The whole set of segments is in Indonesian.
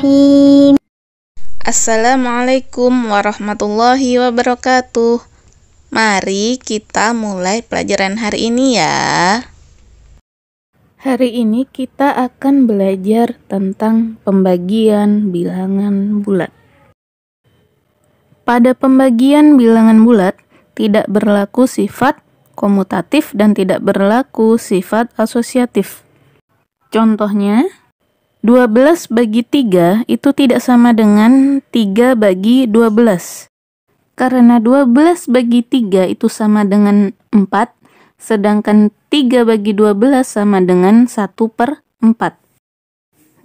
Bismillahirrahmanirrahim. Assalamualaikum warahmatullahi wabarakatuh. Mari kita mulai pelajaran hari ini ya. Hari ini kita akan belajar tentang pembagian bilangan bulat. Pada pembagian bilangan bulat, tidak berlaku sifat komutatif dan tidak berlaku sifat asosiatif. Contohnya, 12 bagi 3 itu tidak sama dengan 3 bagi 12. Karena 12 bagi 3 itu sama dengan 4, sedangkan 3 bagi 12 sama dengan 1/4.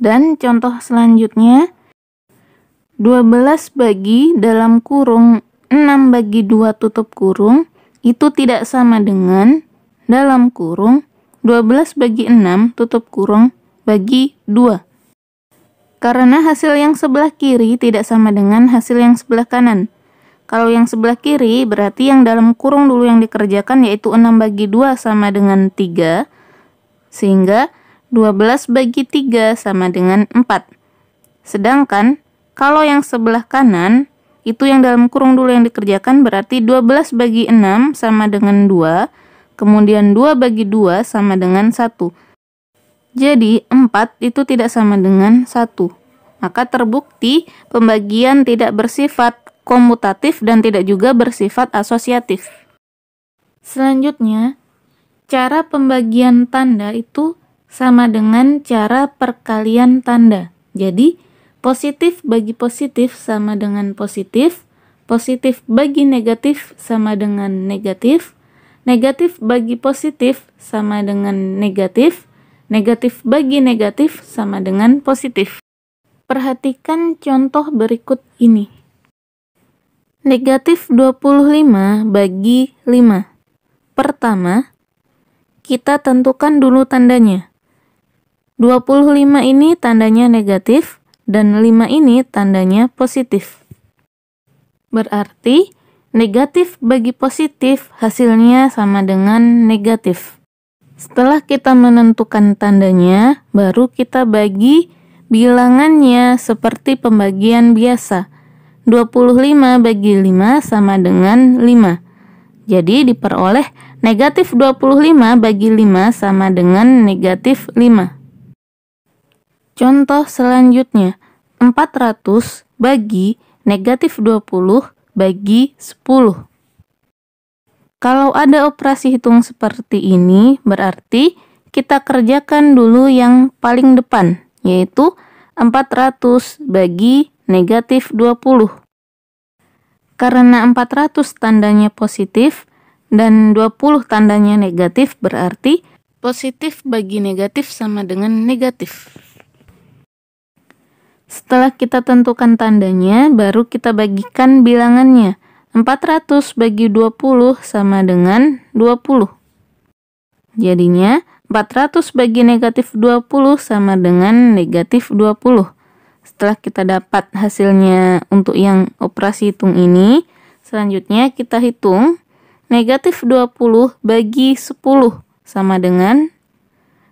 Dan contoh selanjutnya, 12 bagi dalam kurung 6 bagi 2 tutup kurung itu tidak sama dengan dalam kurung 12 bagi 6 tutup kurung bagi 2. Karena hasil yang sebelah kiri tidak sama dengan hasil yang sebelah kanan. Kalau yang sebelah kiri berarti yang dalam kurung dulu yang dikerjakan, yaitu 6 bagi 2 sama dengan 3. Sehingga 12 bagi 3 sama dengan 4. Sedangkan kalau yang sebelah kanan, itu yang dalam kurung dulu yang dikerjakan berarti 12 bagi 6 sama dengan 2. Kemudian 2 bagi 2 sama dengan 1. Jadi 4 itu tidak sama dengan 1. Maka terbukti pembagian tidak bersifat komutatif dan tidak juga bersifat asosiatif. Selanjutnya, cara pembagian tanda itu sama dengan cara perkalian tanda. Jadi, positif bagi positif sama dengan positif, positif bagi negatif sama dengan negatif, negatif bagi positif sama dengan negatif, negatif bagi negatif sama dengan positif. Perhatikan contoh berikut ini. Negatif 25 bagi 5. Pertama, kita tentukan dulu tandanya. 25 ini tandanya negatif dan 5 ini tandanya positif. Berarti negatif bagi positif hasilnya sama dengan negatif. Setelah kita menentukan tandanya, baru kita bagi bilangannya seperti pembagian biasa. 25 bagi 5 sama dengan 5. Jadi diperoleh negatif 25 bagi 5 sama dengan negatif 5. Contoh selanjutnya, 400 bagi negatif 20 bagi 10. Kalau ada operasi hitung seperti ini, berarti kita kerjakan dulu yang paling depan, yaitu 400 bagi negatif 20. Karena 400 tandanya positif dan 20 tandanya negatif, berarti positif bagi negatif sama dengan negatif. Setelah kita tentukan tandanya, baru kita bagikan bilangannya. 400 bagi 20 sama dengan 20. Jadinya 400 bagi negatif 20 sama dengan negatif 20. Setelah kita dapat hasilnya untuk yang operasi hitung ini, selanjutnya kita hitung negatif 20 bagi 10 sama dengan,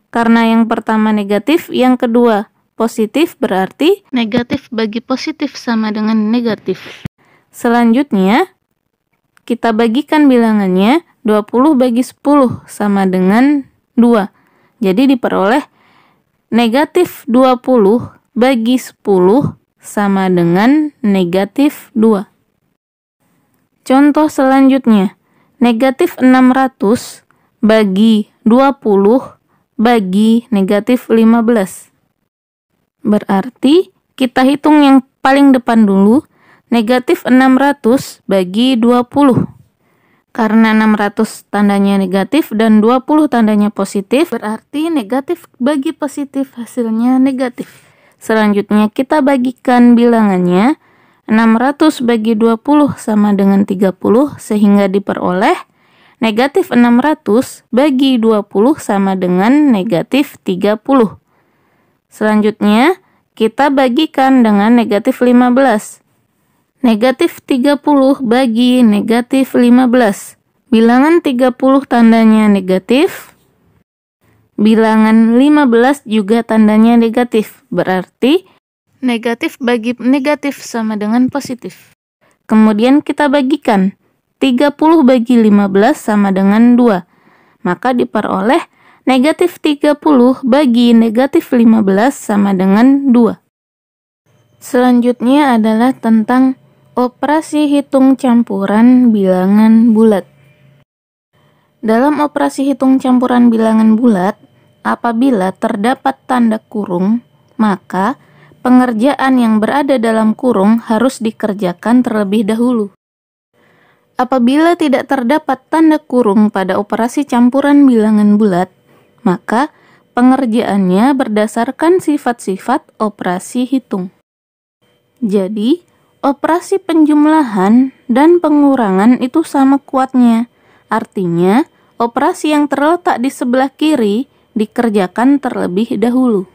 karena yang pertama negatif, yang kedua positif, berarti negatif bagi positif sama dengan negatif. Selanjutnya, kita bagikan bilangannya 20 bagi 10 sama dengan 2. Jadi diperoleh negatif 20 bagi 10 sama dengan negatif 2. Contoh selanjutnya, negatif 600 bagi 20 bagi negatif 15. Berarti kita hitung yang paling depan dulu, negatif 600 bagi 20. Karena 600 tandanya negatif dan 20 tandanya positif, berarti negatif bagi positif hasilnya negatif. Selanjutnya kita bagikan bilangannya, 600 bagi 20 sama dengan 30, sehingga diperoleh negatif 600 bagi 20 sama dengan negatif 30. Selanjutnya, kita bagikan dengan negatif 15. Negatif 30 bagi negatif 15. Bilangan 30 tandanya negatif. Bilangan 15 juga tandanya negatif. Berarti Negatif bagi negatif sama dengan positif. Kemudian kita bagikan. 30 bagi 15 sama dengan 2. Maka diperoleh negatif 30 bagi negatif 15 sama dengan 2. Selanjutnya adalah tentang operasi hitung campuran bilangan bulat. Dalam operasi hitung campuran bilangan bulat, apabila terdapat tanda kurung, maka pengerjaan yang berada dalam kurung harus dikerjakan terlebih dahulu. Apabila tidak terdapat tanda kurung pada operasi campuran bilangan bulat, maka pengerjaannya berdasarkan sifat-sifat operasi hitung. Jadi, operasi penjumlahan dan pengurangan itu sama kuatnya. Artinya, operasi yang terletak di sebelah kiri dikerjakan terlebih dahulu.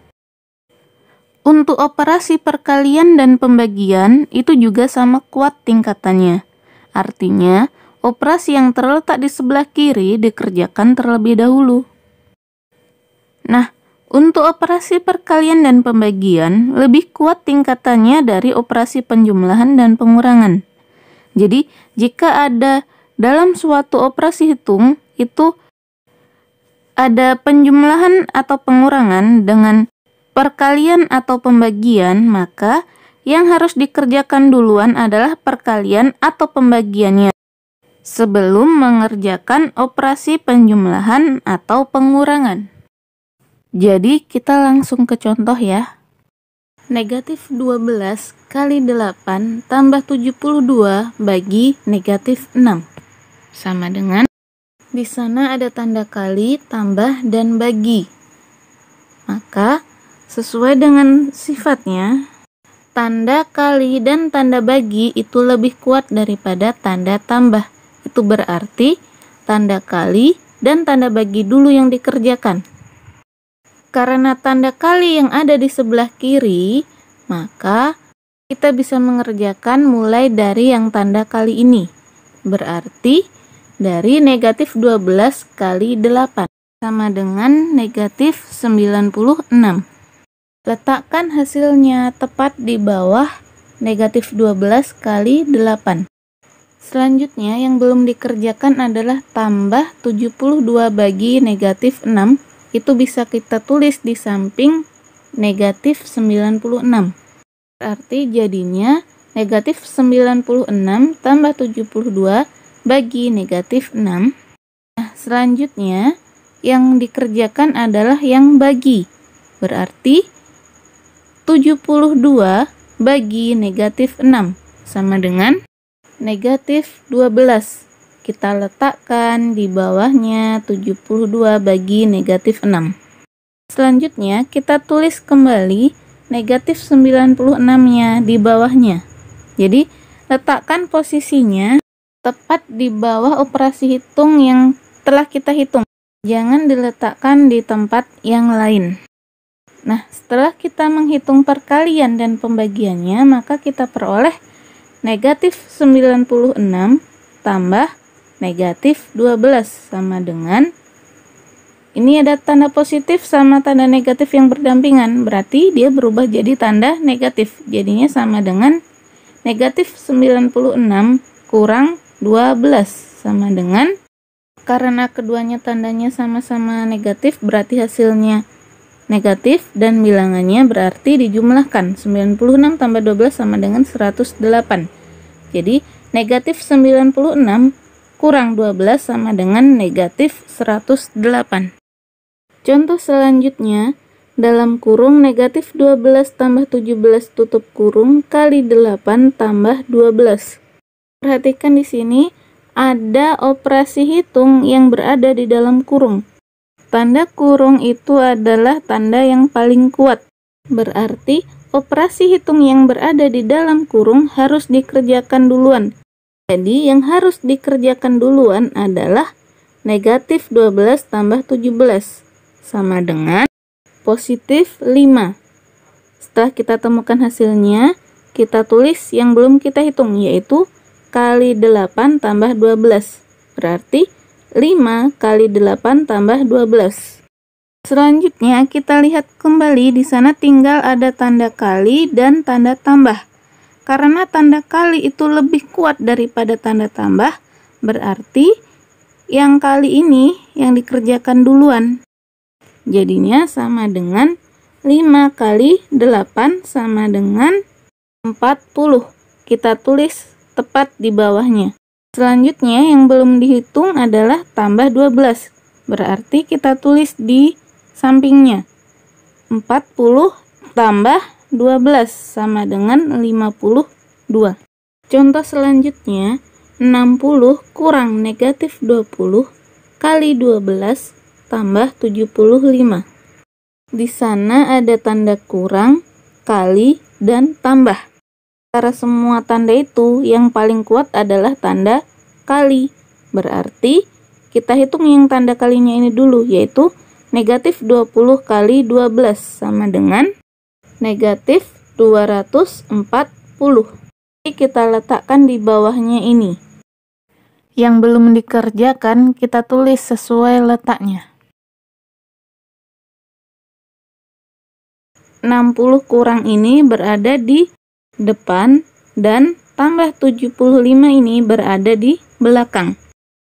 Untuk operasi perkalian dan pembagian itu juga sama kuat tingkatannya. Artinya, operasi yang terletak di sebelah kiri dikerjakan terlebih dahulu. Nah, untuk operasi perkalian dan pembagian lebih kuat tingkatannya dari operasi penjumlahan dan pengurangan. Jadi, jika ada dalam suatu operasi hitung itu ada penjumlahan atau pengurangan dengan perkalian atau pembagian, maka yang harus dikerjakan duluan adalah perkalian atau pembagiannya sebelum mengerjakan operasi penjumlahan atau pengurangan. Jadi kita langsung ke contoh ya. Negatif 12 kali 8 tambah 72 bagi negatif 6. Sama dengan, di sana ada tanda kali, tambah, dan bagi. Maka sesuai dengan sifatnya, tanda kali dan tanda bagi itu lebih kuat daripada tanda tambah. Itu berarti tanda kali dan tanda bagi dulu yang dikerjakan. Karena tanda kali yang ada di sebelah kiri, maka kita bisa mengerjakan mulai dari yang tanda kali ini. Berarti dari negatif 12 kali 8 sama dengan negatif 96. Letakkan hasilnya tepat di bawah negatif 12 kali 8. Selanjutnya yang belum dikerjakan adalah tambah 72 bagi negatif 6. Itu bisa kita tulis di samping negatif 96. Berarti jadinya negatif 96 tambah 72 bagi negatif 6. Nah, selanjutnya yang dikerjakan adalah yang bagi. Berarti 72 bagi negatif 6 sama dengan negatif 12. Kita letakkan di bawahnya 72 bagi negatif 6. Selanjutnya kita tulis kembali negatif 96-nya di bawahnya. Jadi letakkan posisinya tepat di bawah operasi hitung yang telah kita hitung. Jangan diletakkan di tempat yang lain. Nah, setelah kita menghitung perkalian dan pembagiannya, maka kita peroleh negatif 96 tambah negatif 12 sama dengan, ini ada tanda positif sama tanda negatif yang berdampingan, berarti dia berubah jadi tanda negatif. Jadinya sama dengan negatif 96 kurang 12 sama dengan, karena keduanya tandanya sama-sama negatif, berarti hasilnya negatif dan bilangannya berarti dijumlahkan. 96 tambah 12 sama dengan 108. Jadi negatif 96 kurang 12 sama dengan negatif 108. Contoh selanjutnya, dalam kurung negatif 12 tambah 17 tutup kurung kali 8 tambah 12. Perhatikan di sini ada operasi hitung yang berada di dalam kurung. Tanda kurung itu adalah tanda yang paling kuat. Berarti operasi hitung yang berada di dalam kurung harus dikerjakan duluan. Jadi yang harus dikerjakan duluan adalah negatif 12 tambah 17 sama dengan positif 5. Setelah kita temukan hasilnya, kita tulis yang belum kita hitung, yaitu kali 8 tambah 12. Berarti 5 kali 8 tambah 12. Selanjutnya kita lihat kembali, di sana tinggal ada tanda kali dan tanda tambah. Karena tanda kali itu lebih kuat daripada tanda tambah, berarti yang kali ini yang dikerjakan duluan. Jadinya sama dengan 5 kali 8 sama dengan 40. Kita tulis tepat di bawahnya. Selanjutnya yang belum dihitung adalah tambah 12. Berarti kita tulis di sampingnya. 40 tambah 12 sama dengan 52. Contoh selanjutnya, 60 kurang negatif 20 kali 12 tambah 75. Di sana ada tanda kurang, kali, dan tambah. Antara semua tanda itu, yang paling kuat adalah tanda kali. Berarti kita hitung yang tanda kalinya ini dulu, yaitu negatif 20 kali 12 sama dengan negatif 240. Kita letakkan di bawahnya ini. Yang belum dikerjakan kita tulis sesuai letaknya. 60 kurang ini berada di depan dan tambah 75 ini berada di belakang.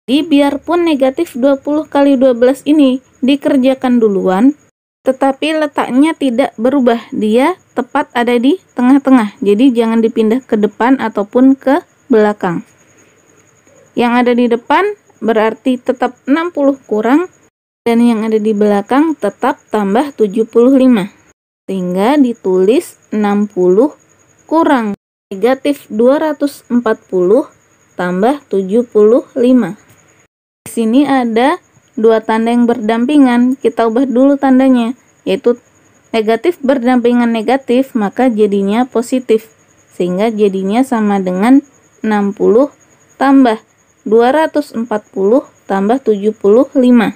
Jadi biarpun negatif 20 kali 12 ini dikerjakan duluan, tetapi letaknya tidak berubah. Dia tepat ada di tengah-tengah. Jadi jangan dipindah ke depan ataupun ke belakang. Yang ada di depan berarti tetap 60 kurang, dan yang ada di belakang tetap tambah 75. Sehingga ditulis 60 kurang negatif 240 tambah 75. Di sini ada dua tanda yang berdampingan, kita ubah dulu tandanya, yaitu negatif berdampingan negatif, maka jadinya positif. Sehingga jadinya sama dengan 60 tambah 240 tambah 75.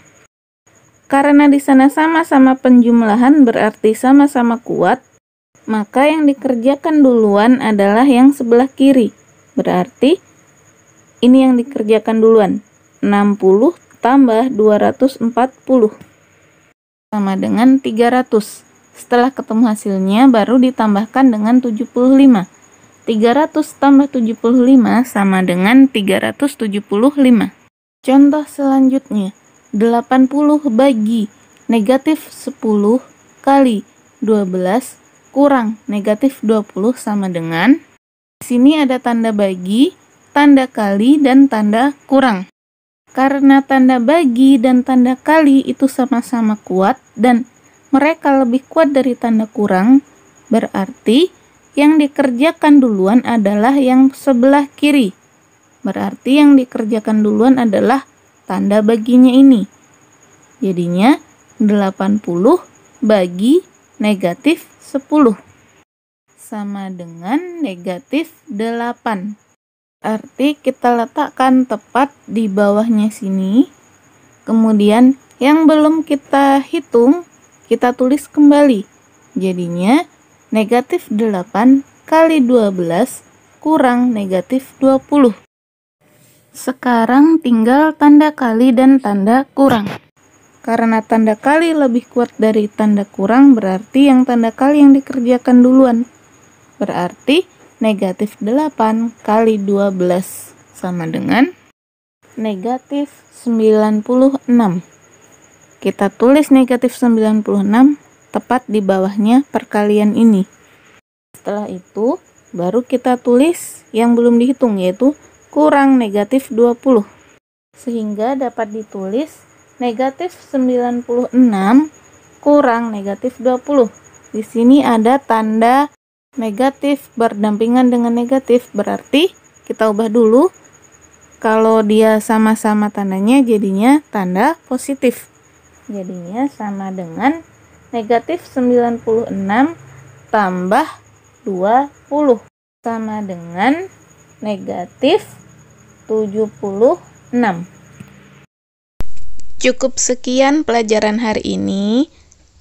Karena di sana sama-sama penjumlahan berarti sama-sama kuat, maka yang dikerjakan duluan adalah yang sebelah kiri. Berarti ini yang dikerjakan duluan. 60 tambah 240 sama dengan 300. Setelah ketemu hasilnya baru ditambahkan dengan 75. 300 tambah 75 sama dengan 375. Contoh selanjutnya, 80 bagi negatif 10 kali 12 kurang negatif 20 sama dengan, di sini ada tanda bagi, tanda kali, dan tanda kurang. Karena tanda bagi dan tanda kali itu sama-sama kuat dan mereka lebih kuat dari tanda kurang, berarti yang dikerjakan duluan adalah yang sebelah kiri. Berarti yang dikerjakan duluan adalah tanda baginya ini. Jadinya 80 bagi negatif 10 sama dengan negatif 8. Arti kita letakkan tepat di bawahnya sini. Kemudian yang belum kita hitung, kita tulis kembali. Jadinya negatif 8 kali 12 kurang negatif 20. Sekarang tinggal tanda kali dan tanda kurang. Karena tanda kali lebih kuat dari tanda kurang, berarti yang tanda kali yang dikerjakan duluan. Berarti negatif 8 kali 12 sama dengan negatif 96. Kita tulis negatif 96 tepat di bawahnya perkalian ini. Setelah itu, baru kita tulis yang belum dihitung, yaitu kurang negatif 20. Sehingga dapat ditulis negatif 96 kurang negatif 20. Di sini ada tanda negatif berdampingan dengan negatif, berarti kita ubah dulu. Kalau dia sama-sama tandanya jadinya tanda positif. Jadinya sama dengan negatif 96 tambah 20 sama dengan negatif 76. Cukup sekian pelajaran hari ini.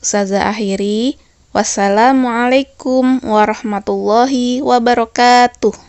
Ustazah akhiri. Wassalamualaikum warahmatullahi wabarakatuh.